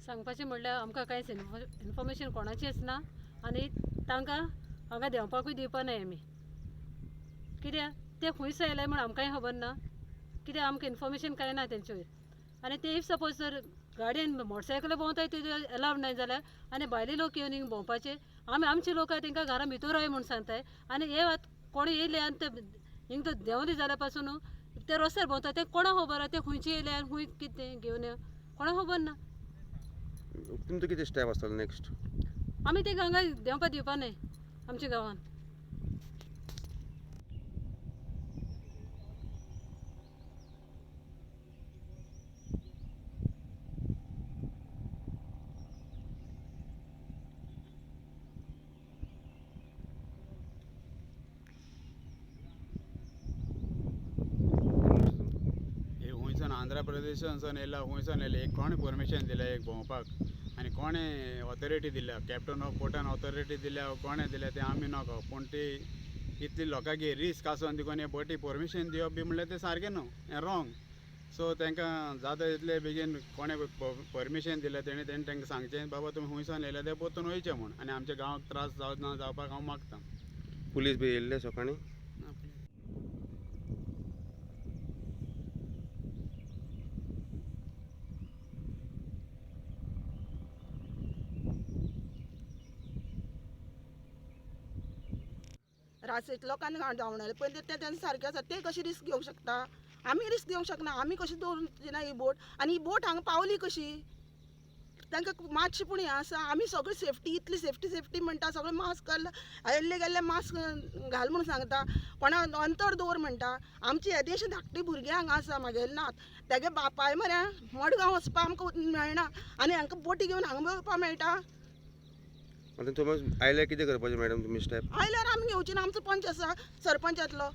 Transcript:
सांगपाचें म्हणल्यार आमकां कांयच इन्फॉर्मेशन कोणाचेच ना आनी तांकां हांगा देंवपाकूय दिवपा नाय आमी कित्याक ते खंयच येयले म्हण आमकांय खबर ना कित्याक आमकां इन्फॉर्मेशन कांय ना तेंचे वयर आनी ते इफ सपोज जर गाडयेन मोटरसायकल भोंवताय ते अलावड नाय जाल्यार आनी भायले लोक येवन हिंगा भोंवपाचे आमी आमचे लोक आहाय तांकां घरा भितर राय म्हूण सांगताय आनी हे कोणी येयले आनी ते हिंगा देंवले जाल्या पासून ते रस्त्यार भोंवता ते कोणा खबर आहा ते खंयचे येयले आनी खंय कितें घेवन कोणा खबर ना तुमचो कितें स्टेप आसतलो नेक्स्ट आमी ते हांगा देंवपा दिवपा न्हय आमच्या गांवान आंध्र प्रदेशान येयला खंयसान येयले एक कोणे परमिशन दिलें एक भोंवपाक आनी कोणे ऑथॉरिटी दिल्या कॅप्टन ऑफ पोर्टान ऑथॉरिटी दिल्या कोणे दिल्या तें आमी नाका पूण ती इतली लोकांक रिस्क आसून देखून हे बोटी परमिशन दिवप बी म्हणल्यार तें सारकें न्हू हें रॉंग सो तांकां जाता तितले बेगीन कोणे परमिशन दिलें तेणी तांकां सांगचें बाबा तुमी खंयसान येयले ते परतून वयचें म्हूण आनी आमच्या गांवाक त्रास जावपाक हांव मागतां पुलीस बी येयल्ले सकाळीं रातचे लोकांनी धांवणारे पळय ते तेंचे सारकें आसा ते कशी रिस्क घेवंक शकता आमी रिस्क घेवंक शकना आमी कशी दवरून दिना ही बोट आनी ही बोट हांगा पावली कशी तांकां मातशी पूण हें आसा आमी सगळी सेफ्टी इतली सेफ्टी म्हणटा सगळें मास्क येल्ले गेल्ले मास्क घाल म्हणून सांगता कोणा अंतर दवर म्हणटा आमचे येदेशे धाकटे भुरगे हांगा आसा म्हागेले नात तेगे बापाय मरे मडगांव वचपाक आमकां मेळना आनी हांकां बोटी घेवन हांगा वचपाक मेळटा आतां तुमी आयल्यार कितें करपाचें मॅडम तुमी स्टेप आयल्यार आमी घेवची ना आमचो पंच आसा सरपंच येतलो